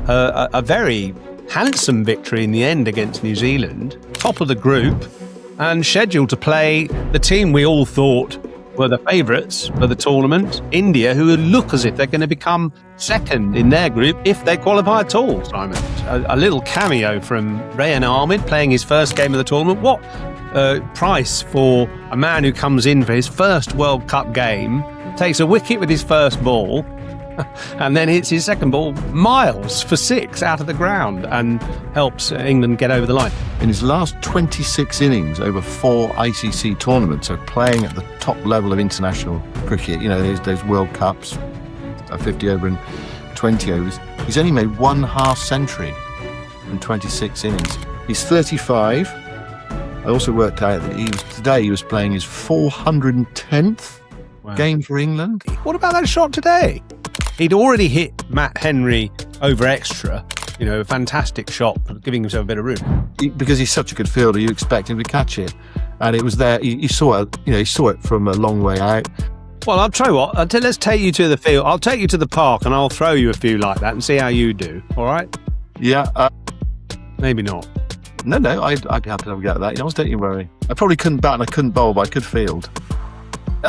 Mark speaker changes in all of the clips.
Speaker 1: a very handsome victory in the end against New Zealand, top of the group, and scheduled to play the team we all thought were the favourites for the tournament, India, who look as if they're going to become second in their group if they qualify at all, Simon. A little cameo from Rayan Ahmed playing his first game of the tournament. What price for a man who comes in for his first World Cup game, takes a wicket with his first ball, and then hits his second ball miles for six out of the ground and helps England get over the line.
Speaker 2: In his last 26 innings over 4 ICC tournaments, so playing at the top level of international cricket, you know, those World Cups, 50 over and 20 overs, he's only made one half century in 26 innings. He's 35. I also worked out that today he was playing his 410th game for England.
Speaker 1: What about that shot today? He'd already hit Matt Henry over extra, you know, a fantastic shot, giving himself a bit of room.
Speaker 2: Because he's such a good fielder, you expect him to catch it. And it was there, he saw it, you know, he saw it from a long way out.
Speaker 1: Well, I'll tell you what, let's take you to the field. I'll take you to the park and I'll throw you a few like that and see how you do, all right?
Speaker 2: Yeah.
Speaker 1: Maybe not.
Speaker 2: No, I'd be happy to have a go at that. You know, don't you worry. I probably couldn't bat and I couldn't bowl, but I could field.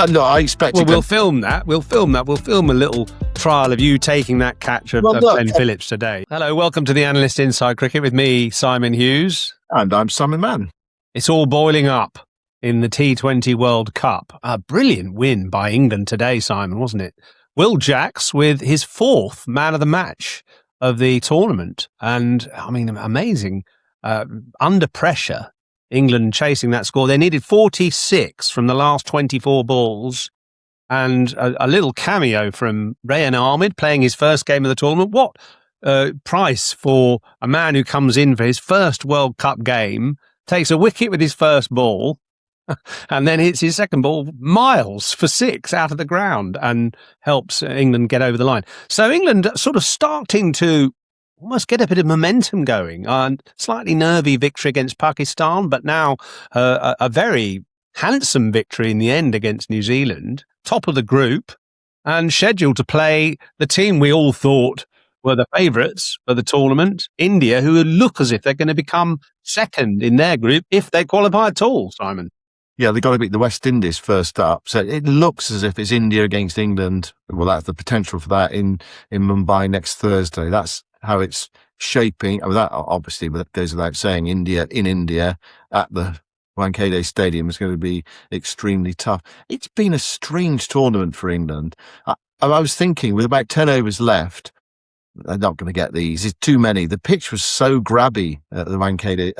Speaker 2: No, I expect.
Speaker 1: Well, we'll film that. We'll film a little trial of you taking that catch of Glenn Phillips today. Hello, welcome to the Analyst Inside Cricket with me, Simon Hughes.
Speaker 2: And I'm Simon Mann.
Speaker 1: It's all boiling up in the T20 World Cup. A brilliant win by England today, Simon, wasn't it? Will Jacks with his 4th man of the match of the tournament. And, I mean, amazing. Under pressure, England chasing that score. They needed 46 from the last 24 balls. And a little cameo from Rayan Ahmed playing his first game of the tournament. What price for a man who comes in for his first World Cup game, takes a wicket with his first ball, and then hits his second ball miles for six out of the ground and helps England get over the line. So England sort of starting to almost get a bit of momentum going. Slightly nervy victory against Pakistan, but now a very handsome victory in the end against New Zealand, top of the group, and scheduled to play the team we all thought were the favourites for the tournament, India, who look as if they're going to become second in their group if they qualify at all, Simon.
Speaker 2: Yeah, they've got to beat the West Indies first up. So it looks as if it's India against England. Well, that's the potential for that in Mumbai next Thursday. That's how it's shaping. I mean, that obviously goes without saying. India in India at the Wankhede Stadium is going to be extremely tough. It's been a strange tournament for England. I was thinking, with about 10 overs left, they're not going to get these. It's too many. The pitch was so grabby at the Wankhede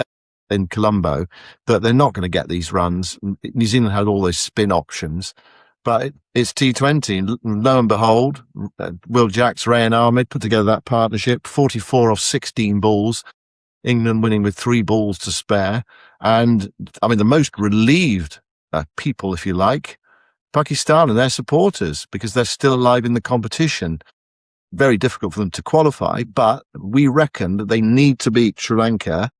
Speaker 2: in Colombo that they're not going to get these runs. New Zealand had all those spin options, but it's T20. And lo and behold, Will Jacks, Rayan Ahmed put together that partnership, 44 off 16 balls, England winning with 3 balls to spare. And I mean, the most relieved people, if you like, Pakistan and their supporters, because they're still alive in the competition. Very difficult for them to qualify, but we reckon that they need to beat Sri Lanka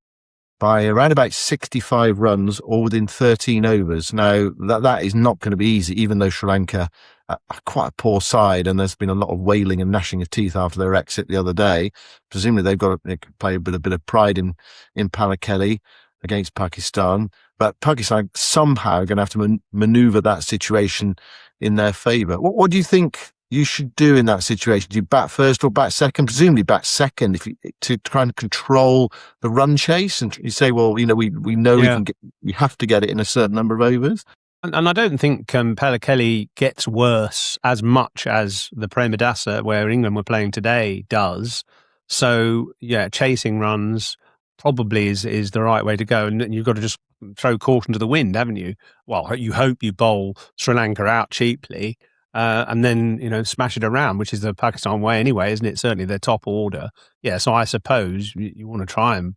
Speaker 2: by around about 65 runs or within 13 overs. Now, that is not going to be easy, even though Sri Lanka are quite a poor side, and there's been a lot of wailing and gnashing of teeth after their exit the other day. Presumably they've got to play a bit of pride in Palakelli against Pakistan, but Pakistan somehow are going to have to manoeuvre that situation in their favour. What do you think you should do in that situation? Do you bat first or bat second? Presumably bat second to try and control the run chase. And you say, well, you know, we know we have to get it in a certain number of overs.
Speaker 1: And I don't think Palakelli gets worse as much as the Premadasa, where England were playing today, does. So, yeah, chasing runs probably is the right way to go. And you've got to just throw caution to the wind, haven't you? Well, you hope you bowl Sri Lanka out cheaply. And then, you know, smash it around, which is the Pakistan way anyway, isn't it? Certainly their top order. Yeah, so I suppose you want to try and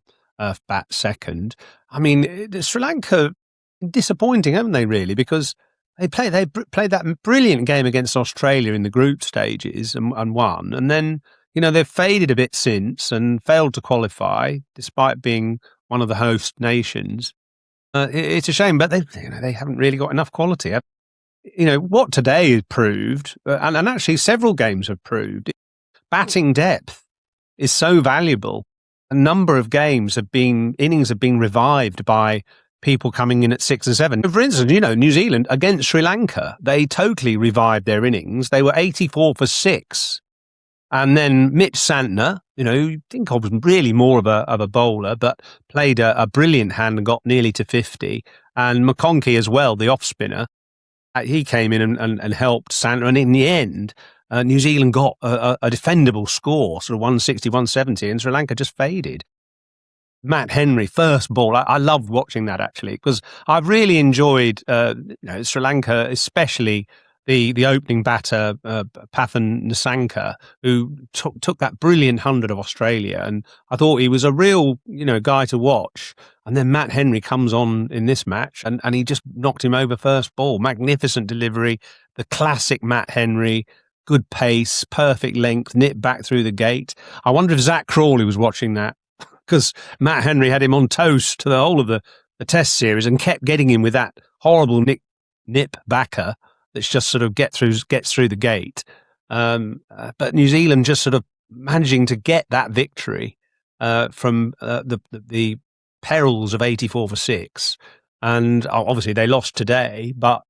Speaker 1: bat second. I mean, Sri Lanka, disappointing, haven't they, really? Because they played that brilliant game against Australia in the group stages and won. And then, you know, they've faded a bit since and failed to qualify, despite being one of the host nations. It's a shame, but they haven't really got enough quality. You know, what today proved, and actually several games have proved, batting depth is so valuable. A number of innings have been revived by people coming in at 6 and 7. For instance, New Zealand against Sri Lanka, they totally revived their innings. They were 84 for 6. And then Mitch Santner, you think of was really more of a bowler, but played a brilliant hand and got nearly to 50. And McConkey as well, the off spinner, he came in and helped Santner. And in the end, New Zealand got a defendable score, sort of 160, 170, and Sri Lanka just faded. Matt Henry, first ball. I loved watching that, actually, because I've really enjoyed Sri Lanka, especially the opening batter, Pathan Nissanka, who took that brilliant 100 of Australia. And I thought he was a real, guy to watch. And then Matt Henry comes on in this match and he just knocked him over first ball. Magnificent delivery, the classic Matt Henry, good pace, perfect length, nip back through the gate. I wonder if Zach Crawley was watching that, because Matt Henry had him on toast to the whole of the test series and kept getting him with that horrible nip backer that's just sort of gets through the gate. But New Zealand just sort of managing to get that victory from the perils of 84 for 6. And obviously they lost today, but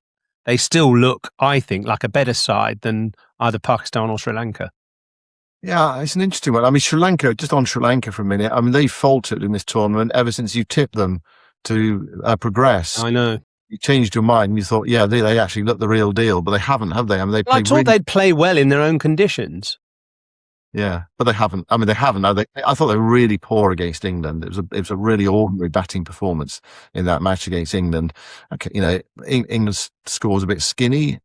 Speaker 1: they still look, I think, like a better side than either Pakistan or Sri Lanka.
Speaker 2: Yeah, it's an interesting one. I mean, Sri Lanka, just on Sri Lanka for a minute, I mean, they faltered in this tournament ever since you tipped them to progress.
Speaker 1: I know.
Speaker 2: You changed your mind and you thought, yeah, they actually look the real deal, but they haven't, have they? I mean,
Speaker 1: I thought they'd play well in their own conditions.
Speaker 2: Yeah, but they haven't. I mean, they haven't. I thought they were really poor against England. It was a really ordinary batting performance in that match against England. Okay, England's score was a bit skinny.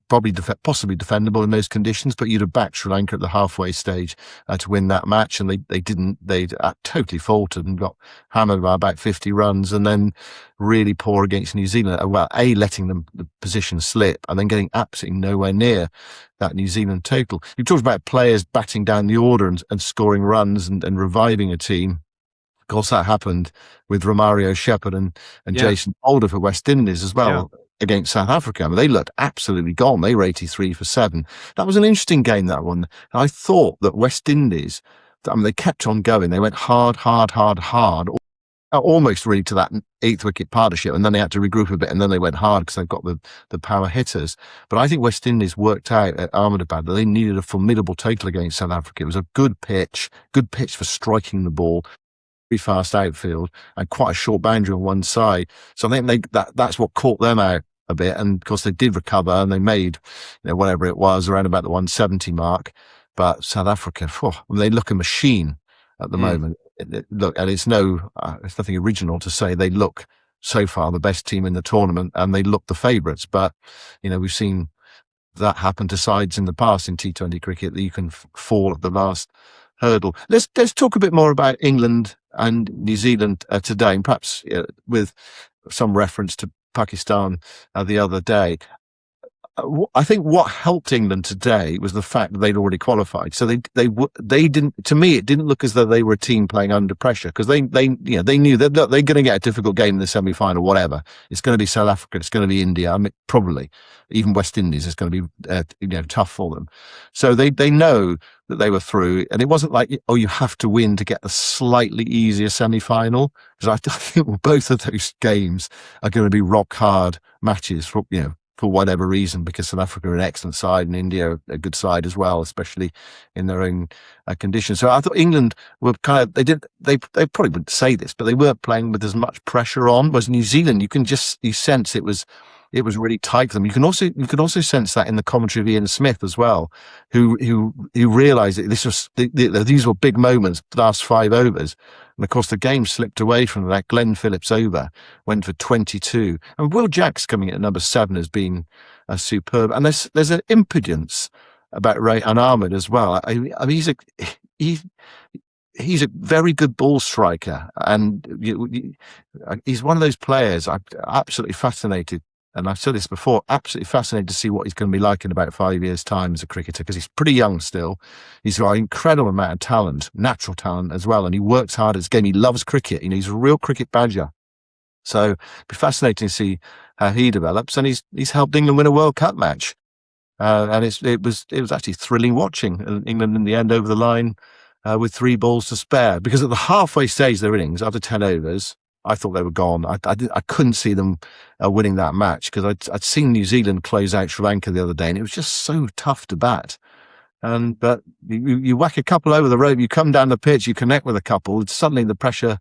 Speaker 2: Probably possibly defendable in those conditions, but you'd have backed Sri Lanka at the halfway stage to win that match, and they didn't. They totally faltered and got hammered by about 50 runs, and then really poor against New Zealand. Well, letting the position slip, and then getting absolutely nowhere near that New Zealand total. You talked about players batting down the order and scoring runs and reviving a team. Of course, that happened with Romario Shepherd and Jason Holder for West Indies as well. Yeah. Against South Africa. I mean, they looked absolutely gone. They were 83 for 7. That was an interesting game, that one. I thought that West Indies, they kept on going. They went hard, almost really to that 8th wicket partnership, and then they had to regroup a bit, and then they went hard because they've got the power hitters. But I think West Indies worked out at Ahmedabad that they needed a formidable total against South Africa. It was a good pitch for striking the ball, very fast outfield, and quite a short boundary on one side. So I think that's what caught them out a bit, and of course they did recover and they made whatever it was around about the 170 mark. But South Africa, they look a machine at the moment. Look, and it's nothing original to say they look so far the best team in the tournament, and they look the favourites. But we've seen that happen to sides in the past in T20 cricket, that you can fall at the last hurdle. Let's talk a bit more about England and New Zealand today, and perhaps with some reference to Pakistan the other day. I think what helped England today was the fact that they'd already qualified. So they didn't. To me, it didn't look as though they were a team playing under pressure, because they knew that they're going to get a difficult game in the semi-final. Whatever, it's going to be South Africa, it's going to be India. I mean, probably even West Indies is going to be tough for them. So they know that they were through, and it wasn't like, you have to win to get the slightly easier semi-final, because I think both of those games are going to be rock hard matches for whatever reason, because South Africa are an excellent side and India are a good side as well, especially in their own conditions. So I thought England were they probably wouldn't say this, but they weren't playing with as much pressure on. Whereas New Zealand, you sense it was really tight for them. You can also sense that in the commentary of Ian Smith as well, who realised that these were big moments, the last 5 overs. And of course, the game slipped away from that. Glenn Phillips over went for 22, and Will Jacks coming in at number 7 has been superb. And there's an impudence about Rehan Ahmed as well. I mean, he's a very good ball striker, and he's one of those players I'm absolutely fascinated. And I've said this before, absolutely fascinated to see what he's going to be like in about 5 years' time as a cricketer, because he's pretty young still. He's got an incredible amount of talent, natural talent as well, and he works hard at his game. He loves cricket. He's a real cricket badger. So it'll be fascinating to see how he develops. And he's helped England win a World Cup match. And it was actually thrilling watching England in the end over the line with 3 balls to spare. Because at the halfway stage of their innings, after 10 overs, I thought they were gone. I couldn't see them winning that match because I'd seen New Zealand close out Sri Lanka the other day, and it was just so tough to bat. But you whack a couple over the rope, you come down the pitch, you connect with a couple, suddenly the pressure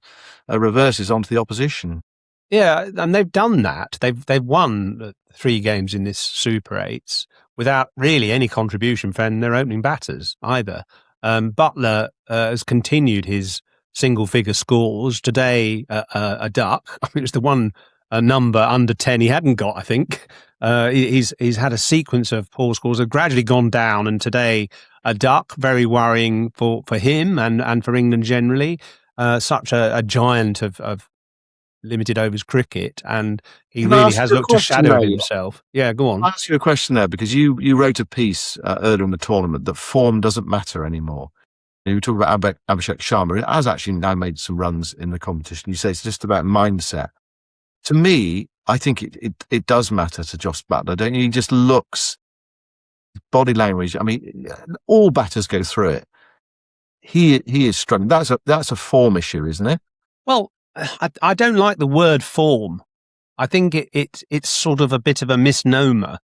Speaker 2: reverses onto the opposition.
Speaker 1: Yeah, and they've done that. They've won 3 games in this Super 8s without really any contribution from their opening batters either. Buttler has continued his single-figure scores. Today, a duck. I mean, it's the one number under 10 he hadn't got, I think. He's had a sequence of poor scores that have gradually gone down, and today a duck, very worrying for him and for England generally. Such a giant of limited overs cricket, and he really has looked to shadow himself. Yeah, go on.
Speaker 2: I'll ask you a question there, because you wrote a piece earlier in the tournament that form doesn't matter anymore. You were talking about Abhishek Sharma. It has actually now made some runs in the competition. You say it's just about mindset. To me, I think it does matter to Joss Buttler, don't you? He just looks, body language. I mean, all batters go through it. He is struggling. That's a form issue, isn't it?
Speaker 1: Well, I don't like the word form. I think it's sort of a bit of a misnomer.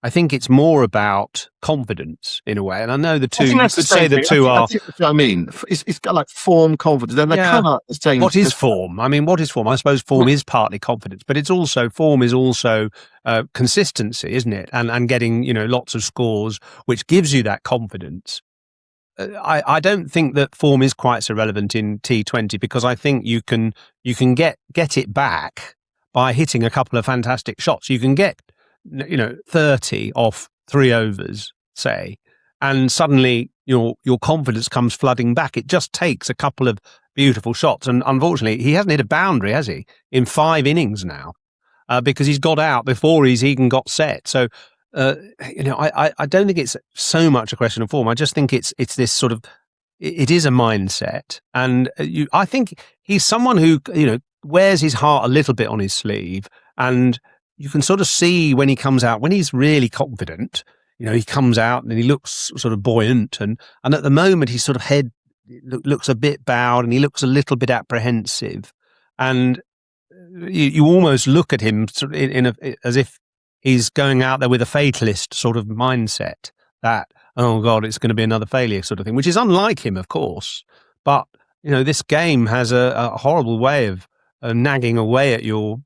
Speaker 1: I think it's more about confidence in a way. And I know the two, you could say the two are...
Speaker 2: That's what I mean. It's got like form, confidence. They're kind of saying...
Speaker 1: What is form? I mean, what is form? I suppose form is partly confidence, but form is also consistency, isn't it? And getting, lots of scores, which gives you that confidence. I don't think that form is quite so relevant in T20, because I think you can get it back by hitting a couple of fantastic shots. You can get 30 off 3 overs, say, and suddenly your confidence comes flooding back. It just takes a couple of beautiful shots, and unfortunately he hasn't hit a boundary, has he, in 5 innings now, because he's got out before he's even got set. So I don't think it's so much a question of form. I just think it's this sort of, it is a mindset, and I think he's someone who wears his heart a little bit on his sleeve, and you can sort of see when he comes out, when he's really confident, he comes out and he looks sort of buoyant, and at the moment his sort of head looks a bit bowed and he looks a little bit apprehensive, and you almost look at him sort of as if he's going out there with a fatalist sort of mindset that, oh God, it's going to be another failure sort of thing, which is unlike him, of course. But, this game has a horrible way of nagging away at your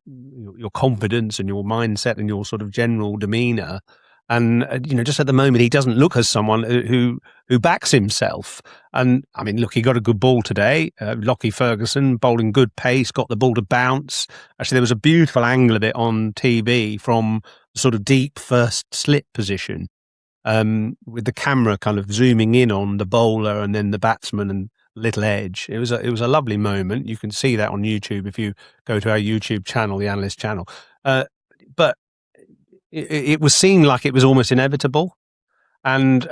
Speaker 1: confidence and your mindset and your sort of general demeanour. And, just at the moment, he doesn't look as someone who backs himself. And, I mean, look, he got a good ball today. Lockie Ferguson bowling good pace, got the ball to bounce. Actually, there was a beautiful angle of it on TV from the sort of deep first slip position, with the camera kind of zooming in on the bowler and then the batsman and little edge. It was a lovely moment. You can see that on YouTube if you go to our YouTube channel, the Analyst channel. But it was seen like it was almost inevitable, and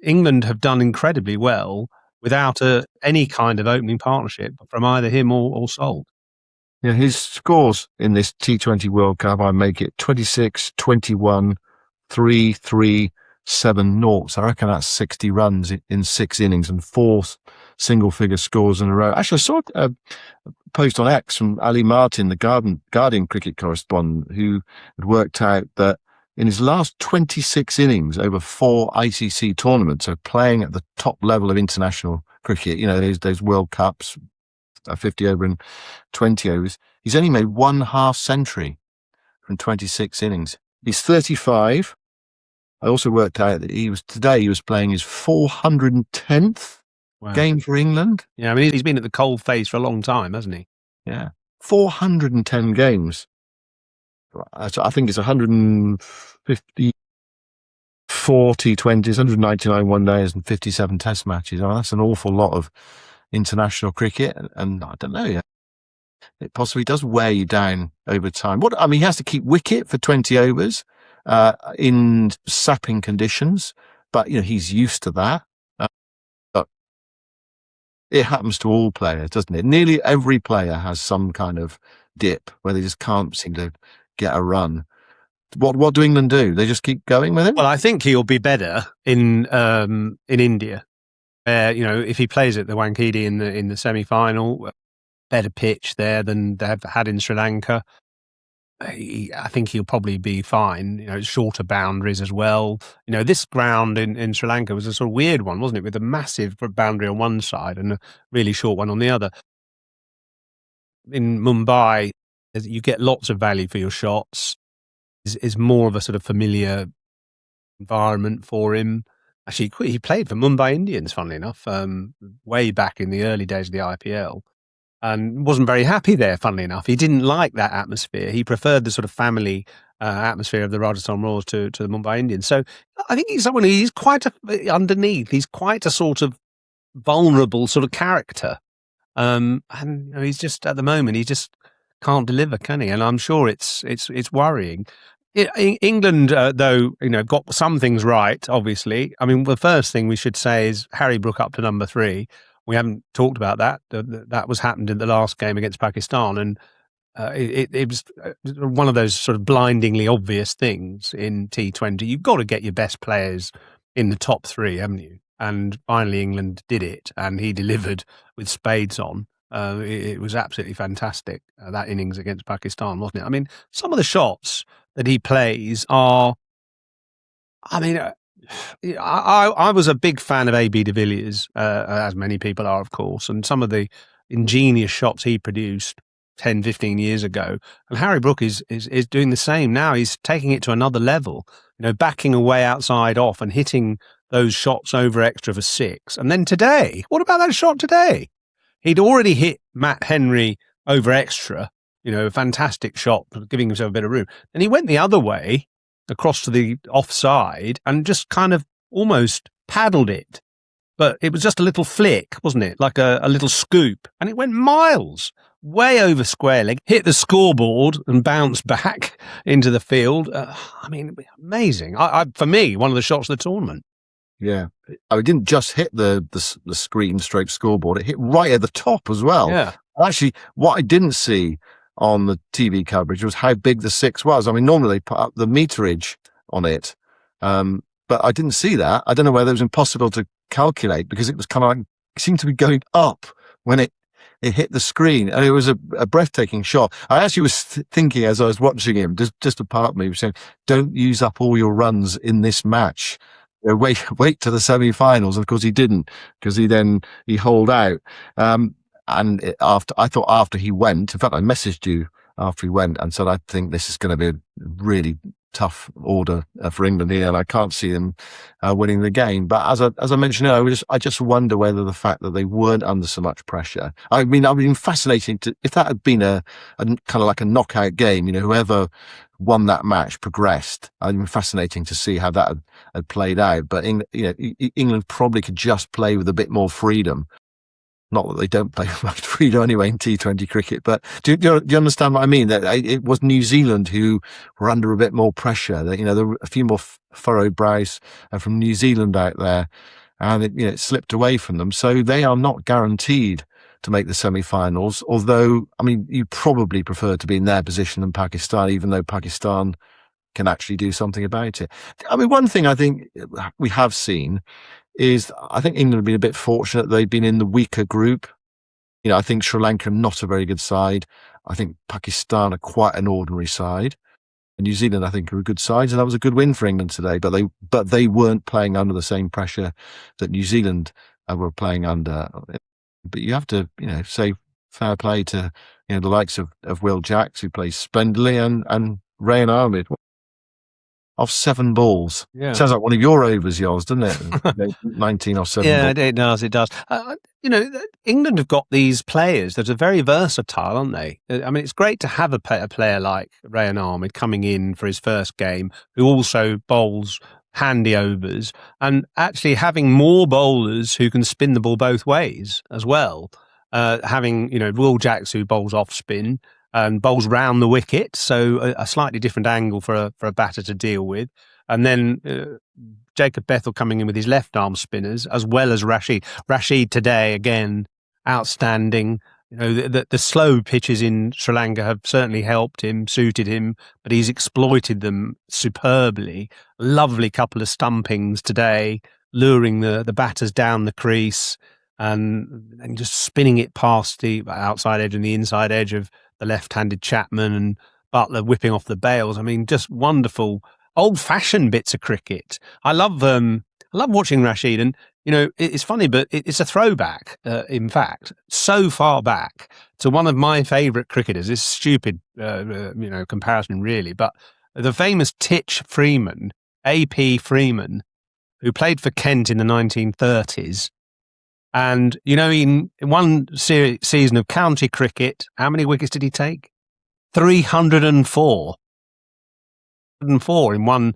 Speaker 1: England have done incredibly well without any kind of opening partnership from either him or Salt.
Speaker 2: Yeah, his scores in this T20 World Cup, I make it 26, 21, 3, 3, 7 noughts. I reckon that's 60 runs in 6 innings and 4 single-figure scores in a row. Actually, I saw a post on X from Ali Martin, the Guardian cricket correspondent, who had worked out that in his last 26 innings over 4 ICC tournaments, so playing at the top level of international cricket, those World Cups, 50 over and 20 overs, he's only made 1 half century from 26 innings. He's 35. I also worked out that he was playing his 410th game for England.
Speaker 1: Yeah, I mean, he's been at the cold face for a long time, hasn't he?
Speaker 2: Yeah. 410 games. I think it's 150, 40 20s, 199 one days and 57 test matches. I mean, that's an awful lot of international cricket. And I don't know, it possibly does wear you down over time. He has to keep wicket for 20 overs. In sapping conditions, but he's used to that. But it happens to all players, doesn't it? Nearly every player has some kind of dip where they just can't seem to get a run. What do England do? They just keep going with him?
Speaker 1: Well, I think he'll be better in India. if he plays at the Wankhede in the semi-final, better pitch there than they've had in Sri Lanka. I think he'll probably be fine. Shorter boundaries as well. This ground in Sri Lanka was a sort of weird one, wasn't it? With a massive boundary on one side and a really short one on the other. In Mumbai, you get lots of value for your shots. Is more of a sort of familiar environment for him. Actually, he played for Mumbai Indians, funnily enough, way back in the early days of the IPL, and wasn't very happy there, funnily enough. He didn't like that atmosphere. He preferred the sort of family atmosphere of the Rajasthan Royals to the Mumbai Indians. So I think he's quite underneath. He's quite a sort of vulnerable sort of character. And he's just, at the moment, he just can't deliver, can he? And I'm sure it's worrying. England, though, got some things right, obviously. I mean, the first thing we should say is Harry Brook up to number 3. We haven't talked about that. That was happened in the last game against Pakistan. And it was one of those sort of blindingly obvious things in T20. You've got to get your best players in the top 3, haven't you? And finally, England did it, and he delivered with spades on. It was absolutely fantastic, that innings against Pakistan, wasn't it? I mean, some of the shots that he plays are, I was a big fan of A.B. de Villiers, as many people are, of course, and some of the ingenious shots he produced 10, 15 years ago. And Harry Brook is doing the same now. He's taking it to another level, backing away outside off and hitting those shots over extra for 6. And then today, what about that shot today? He'd already hit Matt Henry over extra, a fantastic shot, giving himself a bit of room. Then he went the other way, across to the offside, and just kind of almost paddled it. But it was just a little flick, wasn't it? Like a little scoop. And it went miles, way over square leg, hit the scoreboard and bounced back into the field. Amazing. For me, one of the shots of the tournament.
Speaker 2: Yeah. It didn't just hit the screen stroke scoreboard. It hit right at the top as well.
Speaker 1: Yeah.
Speaker 2: Actually, what I didn't see on the TV coverage was how big the 6 was. I mean, normally they put up the meterage on it. But I didn't see that. I don't know whether it was impossible to calculate because it was kind of like, it seemed to be going up when it hit the screen. And it was a breathtaking shot. I actually was thinking as I was watching him, just a part of me was saying, don't use up all your runs in this match. Wait to the semi-finals. And of course he didn't, because he holed out. After he went, in fact, I messaged you after he went and said, I think this is going to be a really tough order for England here, and I can't see them winning the game. But as I mentioned earlier, I just wonder whether the fact that they weren't under so much pressure. I mean, I've been fascinating if that had been a kind of like a knockout game, whoever won that match progressed. I'd been fascinating to see how that had played out. But England probably could just play with a bit more freedom. Not that they don't play much freedom anyway in T20 cricket, but do you understand what I mean? That it was New Zealand who were under a bit more pressure. That there were a few more furrowed brows from New Zealand out there, and it slipped away from them. So they are not guaranteed to make the semi-finals. Although, I mean, you probably prefer to be in their position than Pakistan, even though Pakistan can actually do something about it. I mean, one thing I think we have seen is I think England have been a bit fortunate. They've been in the weaker group. I think Sri Lanka are not a very good side. I think Pakistan are quite an ordinary side. And New Zealand, I think, are a good side. And that was a good win for England today. But they weren't playing under the same pressure that New Zealand were playing under. But you have to, say fair play to, the likes of Will Jacks, who plays splendidly, and Rayan Ahmed. Off 7 balls.
Speaker 1: Yeah.
Speaker 2: Sounds like one of your overs, yours, doesn't it? 19 off 7
Speaker 1: balls.
Speaker 2: It
Speaker 1: does. England have got these players that are very versatile, aren't they? I mean, it's great to have a player like Rayan Ahmed coming in for his first game, who also bowls handy overs, and actually having more bowlers who can spin the ball both ways as well. Having, Will Jacks, who bowls off spin, and bowls round the wicket, so a slightly different angle for a batter to deal with. And then Jacob Bethel coming in with his left arm spinners, as well as Rashid. Rashid today, again, outstanding. The slow pitches in Sri Lanka have certainly helped him, suited him, but he's exploited them superbly. Lovely couple of stumpings today. luring the batters down the crease and just spinning it past the outside edge and the inside edge of the left-handed Chapman, and Buttler whipping off the bails. I mean, just wonderful old-fashioned bits of cricket. I love watching Rashid, and it's funny, but it's a throwback. In fact, so far back to one of my favourite cricketers. It's stupid, comparison really, but the famous Titch Freeman, A.P. Freeman, who played for Kent in the 1930s. And, in one season of county cricket, how many wickets did he take? 304. 304 in one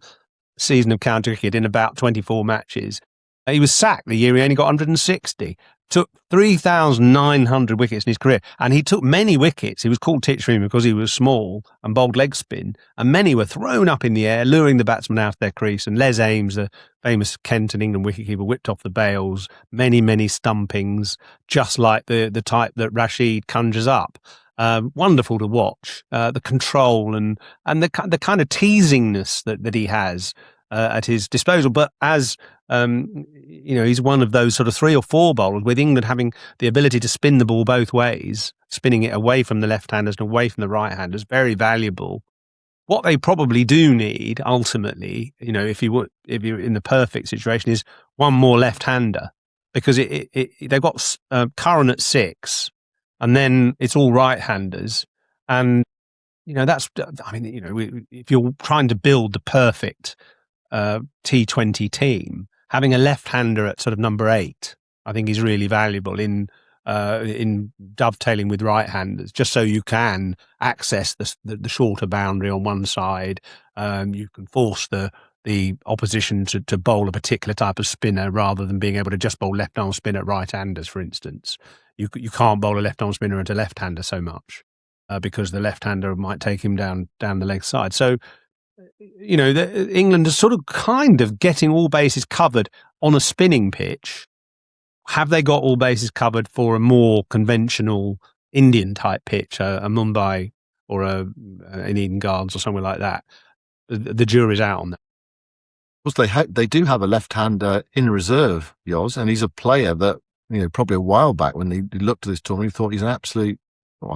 Speaker 1: season of county cricket in about 24 matches. He was sacked the year he only got 160. Took 3,900 wickets in his career. And he took many wickets. He was called Titch Freeman because he was small and bowled leg spin. And many were thrown up in the air, luring the batsman out of their crease. And Les Ames, the famous Kent and England wicketkeeper, whipped off the bails. Many, many stumpings, just like the type that Rashid conjures up. Wonderful to watch. The control and the kind of teasingness that he has at his disposal. But as he's one of those sort of 3 or 4 bowlers, with England having the ability to spin the ball both ways, spinning it away from the left-handers and away from the right-handers, very valuable. What they probably do need ultimately, if you're in the perfect situation, is one more left-hander, because they've got Curran at 6, and then it's all right-handers, and if you're trying to build the perfect T20 team, having a left-hander at sort of number 8, I think is really valuable in dovetailing with right-handers, just so you can access the shorter boundary on one side. You can force the opposition to bowl a particular type of spinner rather than being able to just bowl left-arm spin at right-handers, for instance. You can't bowl a left-arm spinner at a left-hander so much because the left-hander might take him down the leg side. So England is sort of kind of getting all bases covered on a spinning pitch. Have they got all bases covered for a more conventional Indian type pitch, a Mumbai or an Eden Gardens or somewhere like that? The jury's out on that.
Speaker 2: Of course, they do have a left-hander in reserve, Yoz, and he's a player that, probably a while back when he looked at this tournament, he thought he's an absolute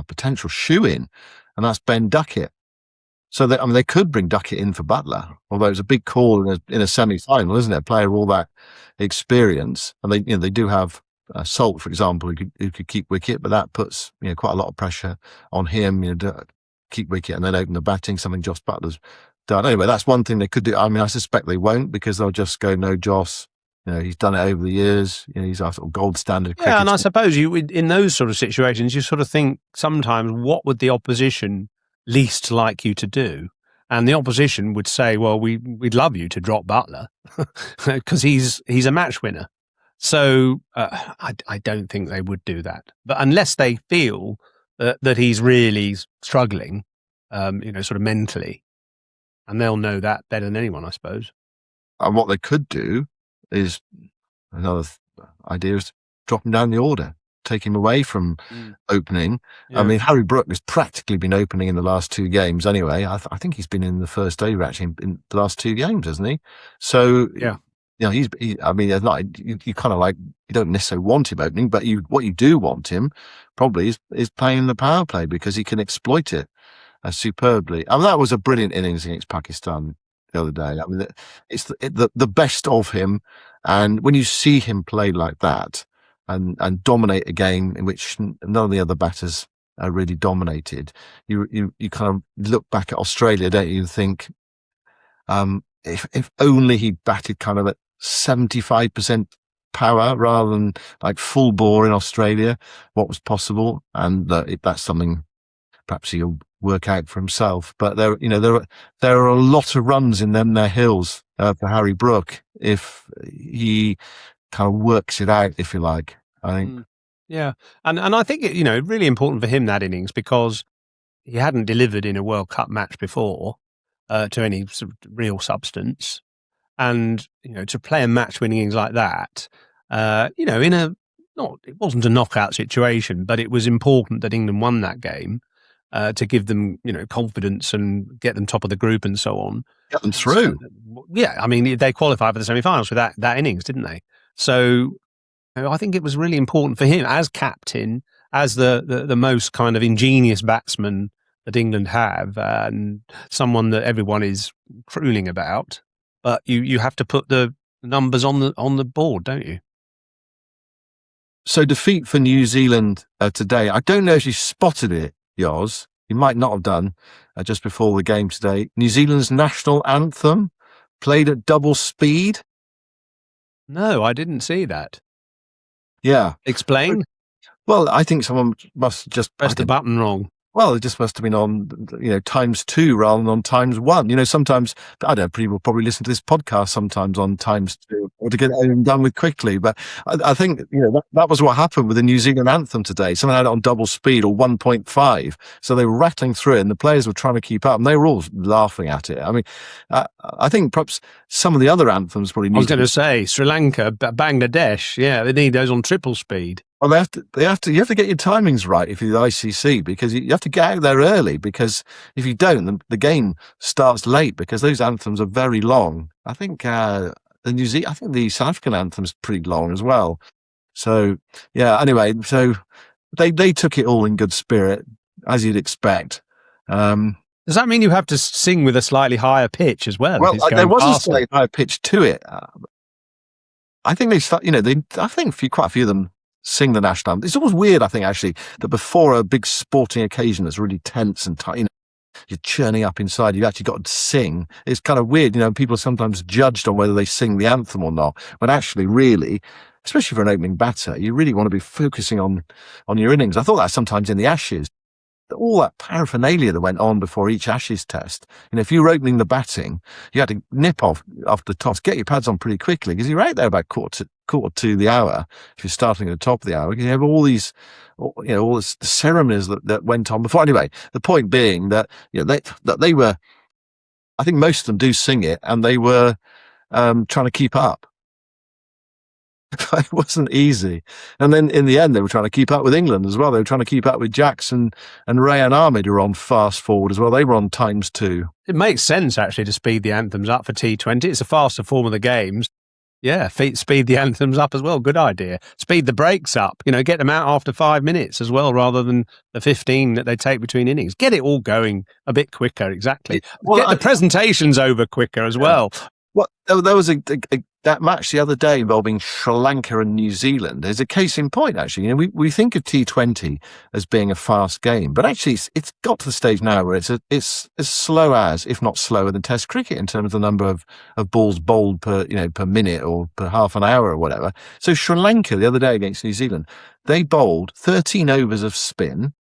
Speaker 2: potential shoe-in, and that's Ben Duckett. So they could bring Duckett in for Buttler, although it's a big call in a semi-final, isn't it? A player with all that experience, and they do have Salt, for example, who could keep wicket, but that puts quite a lot of pressure on him, to keep wicket and then open the batting. Something Joss Butler's done. Anyway, that's one thing they could do. I mean, I suspect they won't, because they'll just go, no, Joss. He's done it over the years. He's our sort of gold standard cricketer.
Speaker 1: Yeah, and I suppose in those sort of situations, you sort of think sometimes, what would the opposition least like you to do? And the opposition would say, well, we'd love you to drop Buttler because he's a match winner. So I don't think they would do that. But unless they feel that he's really struggling, sort of mentally, and they'll know that better than anyone, I suppose.
Speaker 2: And what they could do is, another idea is drop him down the order. Take him away from opening. Yeah. I mean, Harry Brook has practically been opening in the last 2 games anyway. I think he's been in the first over actually in the last 2 games, hasn't he? So, yeah, I mean, it's not, you kind of like, you don't necessarily want him opening, but what you do want him probably is playing the power play, because he can exploit it superbly. I mean, that was a brilliant innings against Pakistan the other day. I mean, it's the best of him. And when you see him play like that, and dominate a game in which none of the other batters really dominated, you kind of look back at Australia, don't you, and think, if only he batted kind of at 75% power rather than like full bore in Australia, what was possible? And that's something perhaps he'll work out for himself. But there are a lot of runs in their hills for Harry Brook if he kind of works it out, if you like, I think.
Speaker 1: Yeah. And I think really important for him, that innings, because he hadn't delivered in a World Cup match before to any sort of real substance. And, to play a match winning innings like that, it wasn't a knockout situation, but it was important that England won that game. to give them, confidence and get them top of the group and so on.
Speaker 2: Get them through.
Speaker 1: So, yeah, I mean, they qualified for the semi-finals with that innings, didn't they? So I think it was really important for him as captain, as the most kind of ingenious batsman that England have, and someone that everyone is crooning about. But you have to put the numbers on the board, don't you?
Speaker 2: So defeat for New Zealand today. I don't know if you spotted it, Yoz. You might not have done just before the game today. New Zealand's national anthem played at double speed.
Speaker 1: No, I didn't see that.
Speaker 2: Yeah.
Speaker 1: Explain.
Speaker 2: Well, I think someone must just
Speaker 1: press the button wrong.
Speaker 2: Well, it just must have been on, ×2 rather than on ×1. Sometimes, I don't know, people probably listen to this podcast sometimes on ×2 or to get it done with quickly. But I think, that was what happened with the New Zealand anthem today. Someone had it on double speed or 1.5. So they were rattling through it and the players were trying to keep up and they were all laughing at it. I mean, I think perhaps some of the other anthems probably need
Speaker 1: I was going to say Sri Lanka, Bangladesh. Yeah, they need those on triple speed.
Speaker 2: Well, you have to get your timings right if you're the ICC, because you have to get out there early, because if you don't, the game starts late because those anthems are very long. I think the South African anthem's pretty long as well. So yeah, anyway, so they took it all in good spirit, as you'd expect.
Speaker 1: Does that mean you have to sing with a slightly higher pitch as well?
Speaker 2: Well, there was a slightly higher pitch to it. I think quite a few of them sing the national anthem. It's always weird, I think, actually, that before a big sporting occasion that's really tense and tight, you're churning up inside, you've actually got to sing. It's kind of weird, people are sometimes judged on whether they sing the anthem or not, when actually, really, especially for an opening batter, you really want to be focusing on your innings. I thought that sometimes in the Ashes. All that paraphernalia that went on before each Ashes test. If you were opening the batting, you had to nip off the toss, get your pads on pretty quickly, because you're out there about quarter to the hour. If you're starting at the top of the hour, because you have all these, all the ceremonies that went on before. Anyway, the point being that they were, I think most of them do sing it, and they were trying to keep up. It wasn't easy. And then in the end, they were trying to keep up with England as well. They were trying to keep up with Jackson and Rayan Ahmed, who were on fast forward as well. They were on ×2. It
Speaker 1: makes sense, actually, to speed the anthems up for T20. It's a faster form of the games. Yeah, speed the anthems up as well. Good idea. Speed the breaks up. Get them out after 5 minutes as well, rather than the 15 that they take between innings. Get it all going a bit quicker, exactly. Get the presentations over quicker as well.
Speaker 2: Well, there was that match the other day involving Sri Lanka and New Zealand. There's a case in point, actually. We think of T20 as being a fast game, but actually it's got to the stage now where it's as slow as, if not slower than Test cricket in terms of the number of balls bowled per minute or per half an hour or whatever. So Sri Lanka the other day against New Zealand, they bowled 13 overs of spin.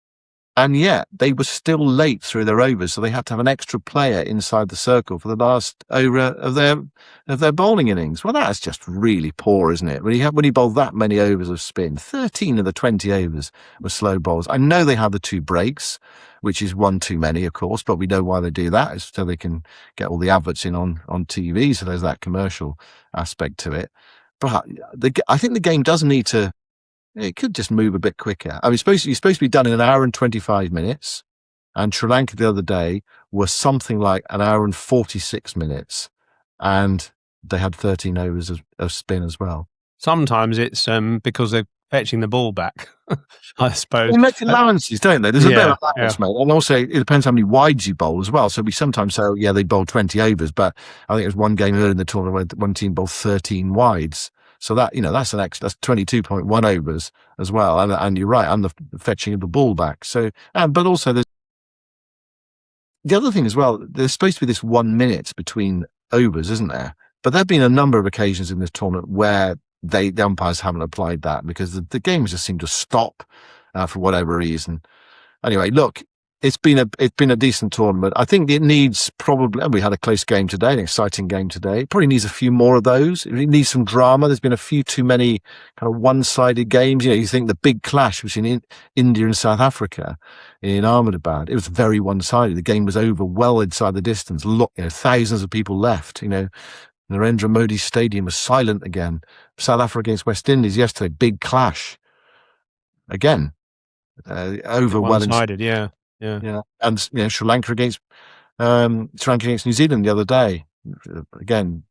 Speaker 2: And yet they were still late through their overs, so they had to have an extra player inside the circle for the last over of their bowling innings. Well, that's just really poor, isn't it? When you bowl that many overs of spin, 13 of the 20 overs were slow bowls. I know they have the 2 breaks, which is one too many, of course, but we know why they do that. It's so they can get all the adverts in on TV, so there's that commercial aspect to it. But I think the game does need to. It could just move a bit quicker. I mean, you're supposed to be done in an hour and 25 minutes. And Sri Lanka the other day was something like an hour and 46 minutes. And they had 13 overs of spin as well.
Speaker 1: Sometimes it's because they're fetching the ball back, I suppose.
Speaker 2: They make allowances, don't they? There's a bit of allowance, mate. And also, it depends how many wides you bowl as well. So we sometimes say, they bowled 20 overs. But I think it was one game earlier in the tournament where one team bowled 13 wides. So that, that's that's 22.1 overs as well. And you're right, and the fetching of the ball back. So, but also the other thing as well, there's supposed to be this 1 minute between overs, isn't there? But there have been a number of occasions in this tournament where the umpires haven't applied that because the games just seem to stop for whatever reason. Anyway, look, it's been a decent tournament. I think it needs we had a close game today, an exciting game today. It probably needs a few more of those. It needs some drama. There's been a few too many kind of one-sided games. You think the big clash between India and South Africa in Ahmedabad, it was very one-sided. The game was over well inside the distance. Look, thousands of people left. Narendra Modi Stadium was silent again. South Africa against West Indies yesterday, big clash. Again, over well
Speaker 1: one-sided, yeah. Yeah.
Speaker 2: Yeah, and Sri Lanka against New Zealand the other day. Again,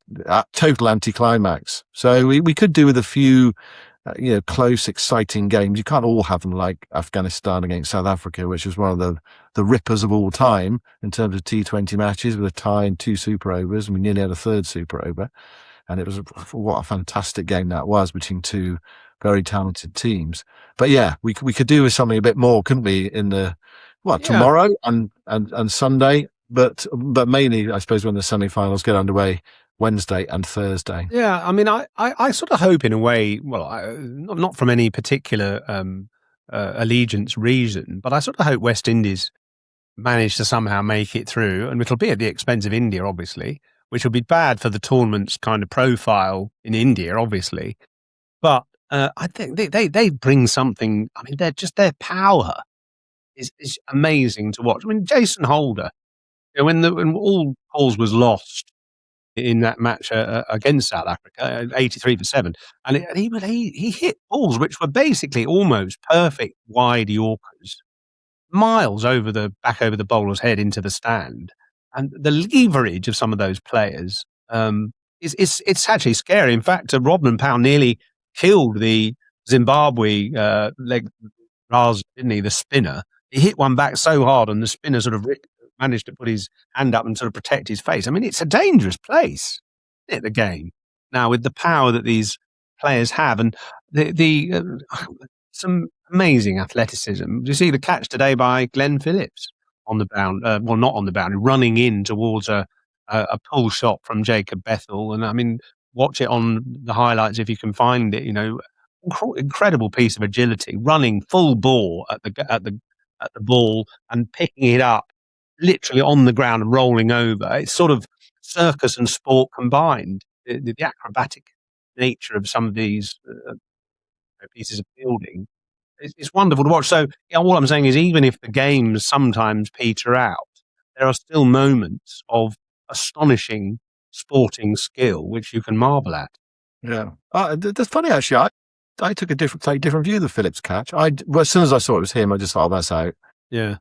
Speaker 2: total anticlimax. So we could do with a few, close, exciting games. You can't all have them like Afghanistan against South Africa, which was one of the rippers of all time in terms of T20 matches, with a tie and 2 super overs, and we nearly had a third super over. And it was what a fantastic game that was between two very talented teams. But yeah, we could do with something a bit more, couldn't we? In the tomorrow and Sunday, but mainly, I suppose, when the semi-finals get underway, Wednesday and Thursday.
Speaker 1: Yeah, I mean, I sort of hope in a way, well, not from any particular allegiance reason, but I sort of hope West Indies manage to somehow make it through, and it'll be at the expense of India, obviously, which will be bad for the tournament's kind of profile in India, obviously. But I think they bring something. I mean, their power is amazing to watch. I mean, Jason Holder, when all calls was lost in that match against South Africa, 83 for 7, and he hit balls which were basically almost perfect wide Yorkers, miles over the bowler's head into the stand, and the leverage of some of those players it's actually scary. In fact, Rodman Powell nearly killed the Zimbabwe leg Raz, didn't he? The spinner. He hit one back so hard, and the spinner sort of managed to put his hand up and sort of protect his face. I mean, it's a dangerous place, isn't it, the game now, with the power that these players have, and some amazing athleticism. Do you see the catch today by Glenn Phillips on the bound? Well, not on the boundary, running in towards a pull shot from Jacob Bethel, and I mean, watch it on the highlights if you can find it. Incredible piece of agility, running full bore at the ball and picking it up literally on the ground and rolling over. It's sort of circus and sport combined. The acrobatic nature of some of these pieces of fielding is wonderful to watch. So all I'm saying is, even if the games sometimes peter out, there are still moments of astonishing sporting skill which you can marvel at.
Speaker 2: Yeah, that's funny actually. I took a different view of the Phillips catch. As soon as I saw it was him, I just thought, that's out.
Speaker 1: Yeah,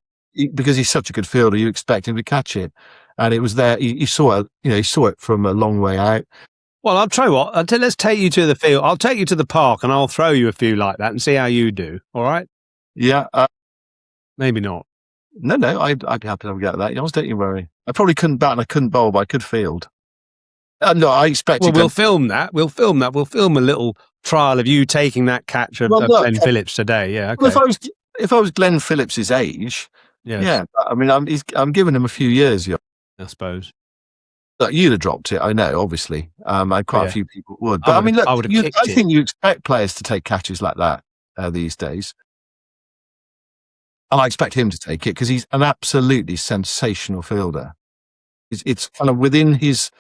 Speaker 2: because he's such a good fielder, you expect him to catch it, and it was there. He saw it. He saw it from a long way out.
Speaker 1: Well, I'll tell you what. Let's take you to the field. I'll take you to the park, and I'll throw you a few like that and see how you do. All right?
Speaker 2: Yeah.
Speaker 1: Maybe not.
Speaker 2: No. I'd be happy to get that. Don't you worry. I probably couldn't bat and I couldn't bowl, but I could field. No, I expect.
Speaker 1: Well, we'll film that. We'll film a little trial of you taking that catch of Glenn Phillips today. Yeah. Okay.
Speaker 2: Well, if I was Glenn Phillips's age, yeah. I mean, I'm giving him a few years.
Speaker 1: I suppose.
Speaker 2: You'd have dropped it, I know, obviously. Quite a few people would. But I mean, look, I think you expect players to take catches like that these days. And I expect him to take it because he's an absolutely sensational fielder. It's kind of within his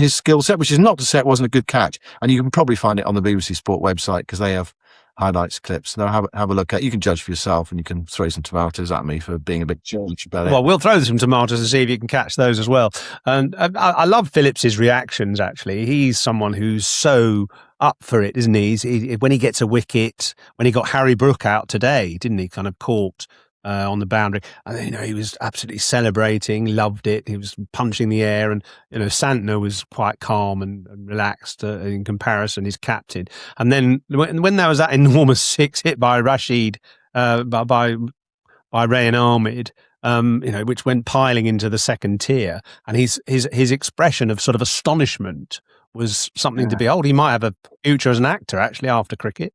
Speaker 2: skill set, which is not to say it wasn't a good catch. And you can probably find it on the BBC Sport website because they have highlights clips. Now have a look at it. You can judge for yourself, and you can throw some tomatoes at me for being a bit churlish about it.
Speaker 1: Well, we'll throw some tomatoes and see if you can catch those as well. And I love Phillips's reactions, actually. He's someone who's so up for it, isn't he? When he gets a wicket, when he got Harry Brook out today, didn't he? Kind of caught on the boundary. And, he was absolutely celebrating, loved it. He was punching the air, and, Santner was quite calm and relaxed in comparison, his captain. And then when there was that enormous 6 hit by Rashid, by Rayan Ahmed, which went piling into the second tier, and his expression of sort of astonishment was something to behold. He might have a future as an actor, actually, after cricket.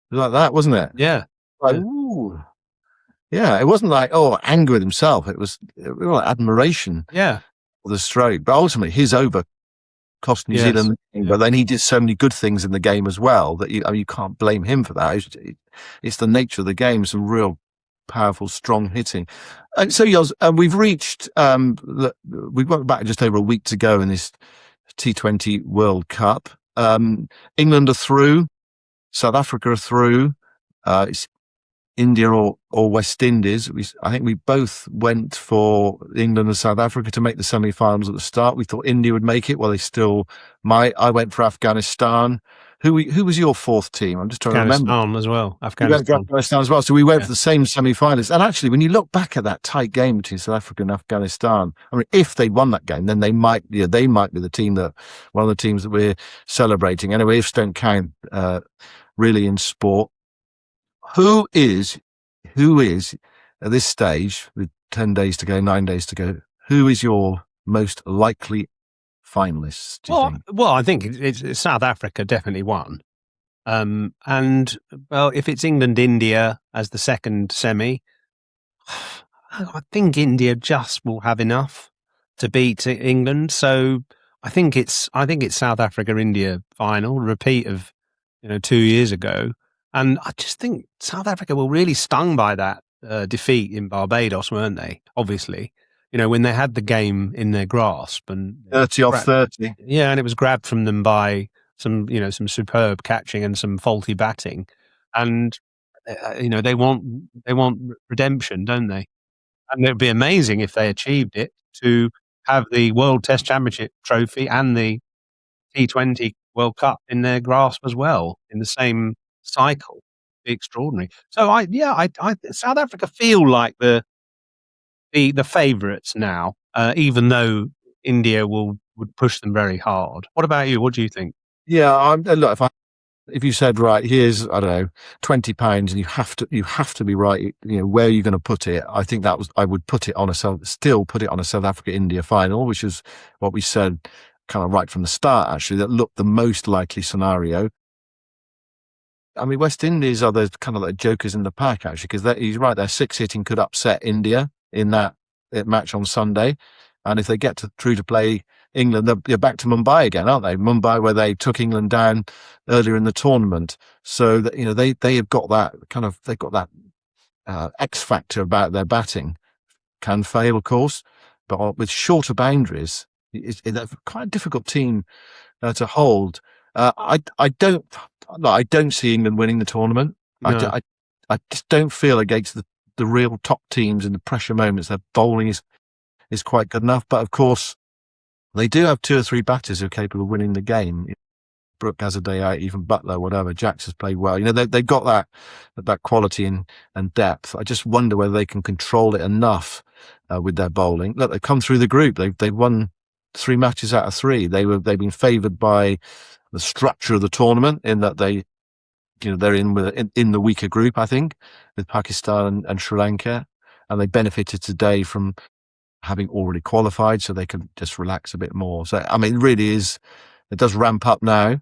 Speaker 2: Like that, wasn't it?
Speaker 1: Yeah.
Speaker 2: Like, ooh. Yeah, it wasn't like, anger with himself. It was like admiration for the stroke. But ultimately, his over cost New Zealand. But then he did so many good things in the game as well that you can't blame him for that. It's the nature of the game, some real powerful, strong hitting. And so, we've reached, we went back just over a week to go in this T20 World Cup. England are through. South Africa are through. It's India or West Indies. I think we both went for England and South Africa to make the semi-finals at the start. We thought India would make it. Well, they still might. I went for Afghanistan, Who was your fourth team? I'm just trying to remember.
Speaker 1: Afghanistan as well.
Speaker 2: We went
Speaker 1: Afghanistan.
Speaker 2: for Afghanistan as well. So we went for the same semi-finalists. And actually, when you look back at that tight game between South Africa and Afghanistan, I mean, if they won that game, then they might be the team one of the teams that we're celebrating. Anyway, ifs don't count really in sport. Who is at this stage with 10 days to go, 9 days to go? Who is your most likely finalists? Do you think?
Speaker 1: Well, I think it's South Africa definitely won. And well, if it's England, India as the second semi, I think India just will have enough to beat England. So I think it's South Africa, India final, repeat of 2 years ago. And I just think South Africa were really stung by that defeat in Barbados, weren't they? Obviously, when they had the game in their grasp and
Speaker 2: 30-30.
Speaker 1: Yeah, and it was grabbed from them by some superb catching and some faulty batting, and they want redemption, don't they? And it would be amazing if they achieved it, to have the World Test Championship trophy and the T20 World Cup in their grasp as well in the same cycle. Be extraordinary. So I South Africa feel like the favourites now, even though India would push them very hard. What about you? What do you think?
Speaker 2: Yeah, look, if you said, right, here's, I don't know, £20 and you have to be right, where are you going to put it? I think I would still put it on a South Africa-India final, which is what we said kind of right from the start, actually, that looked the most likely scenario. I mean, West Indies are the kind of like jokers in the pack, actually, because he's right, their 6 hitting could upset India in that match on Sunday. And if they get through to play England, they're back to Mumbai again, aren't they? Mumbai, where they took England down earlier in the tournament. So that, they have got that they've got that X factor about their batting. Can fail, of course, but with shorter boundaries, it's quite a difficult team to hold. I don't see England winning the tournament.
Speaker 1: No.
Speaker 2: I just don't feel against the real top teams in the pressure moments. Their bowling is quite good enough, but of course they do have 2 or 3 batters who are capable of winning the game. Brook has a day out, even Buttler, whatever. Jacks has played well. They've got that quality and depth. I just wonder whether they can control it enough with their bowling. Look, they've come through the group. They've won 3 matches out of 3. They've been favoured by the structure of the tournament, in that they're in the weaker group, I think, with Pakistan and Sri Lanka, and they benefited today from having already qualified, so they can just relax a bit more. So, I mean, it does ramp up now,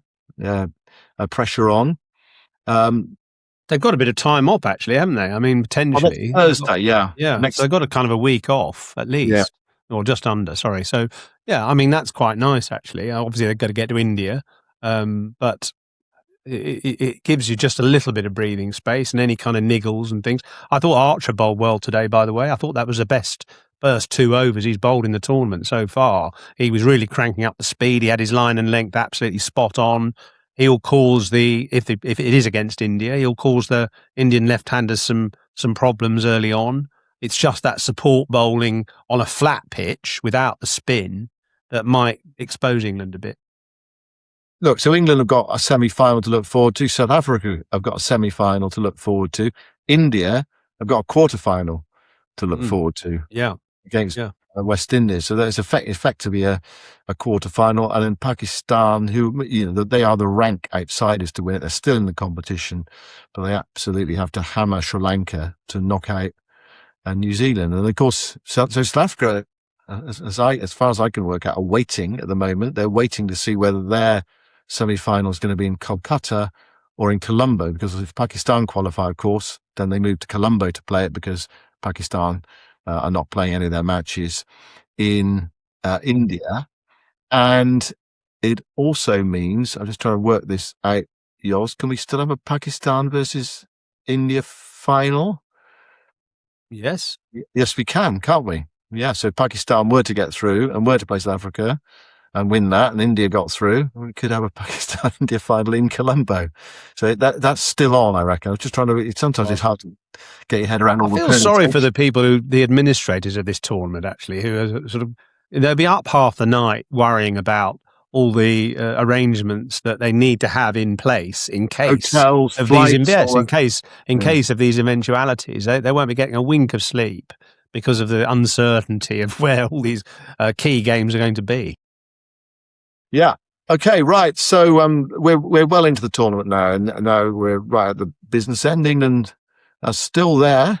Speaker 2: pressure on.
Speaker 1: They've got a bit of time off, actually, haven't they? I mean, potentially.
Speaker 2: Thursday, yeah.
Speaker 1: So they've got a kind of a week off, at least, or just under, sorry. So, yeah, I mean, that's quite nice, actually. Obviously, they've got to get to India, but it gives you just a little bit of breathing space and any kind of niggles and things. I thought Archer bowled well today, by the way. I thought that was the best first 2 overs he's bowled in the tournament so far. He was really cranking up the speed. He had his line and length absolutely spot on. He'll cause if it is against India, he'll cause the Indian left-handers some problems early on. It's just that support bowling on a flat pitch without the spin that might expose England a bit.
Speaker 2: Look, so England have got a semi-final to look forward to. South Africa have got a semi-final to look forward to. India have got a quarter-final to look forward to.
Speaker 1: Yeah.
Speaker 2: Against West Indies. So there's effectively a quarter-final. And then Pakistan, who, they are the rank outsiders to win it. They're still in the competition, but they absolutely have to hammer Sri Lanka to knock out New Zealand. And of course, South Africa, as far as I can work out, are waiting at the moment. They're waiting to see whether their semi-final is going to be in Kolkata or in Colombo, because if Pakistan qualify, of course, then they move to Colombo to play it, because Pakistan are not playing any of their matches in India. And it also means, I'm just trying to work this out, Yoz, can we still have a Pakistan versus India final?
Speaker 1: Yes.
Speaker 2: Yes, we can, can't we? Yeah, so if Pakistan were to get through and were to play South Africa and win that, and India got through, we could have a Pakistan-India final in Colombo. So that's still on, I reckon. I was just trying to, sometimes it's hard to get your head around all the
Speaker 1: permutations. I feel sorry for the administrators of this tournament, actually, who are they'll be up half the night worrying about all the arrangements that they need to have in place in case
Speaker 2: Hotels,
Speaker 1: of
Speaker 2: flights,
Speaker 1: in case of these eventualities. They won't be getting a wink of sleep because of the uncertainty of where all these key games are going to be.
Speaker 2: Yeah. Okay, right. So we're well into the tournament now, and now we're right at the business end. England are still there,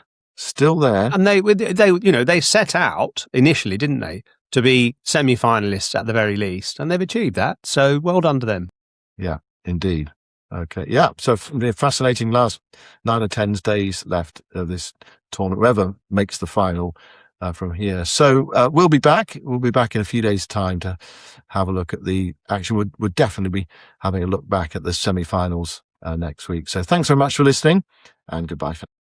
Speaker 1: And they set out initially, didn't they, to be semi-finalists at the very least, and they've achieved that. So well done to them.
Speaker 2: Yeah, indeed. Okay, yeah. So the fascinating last 9 or 10 days left of this tournament. Whoever makes the final from here. So we'll be back. We'll be back in a few days' time to have a look at the action. We'll definitely be having a look back at the semi-finals next week. So thanks very much for listening, and goodbye for now.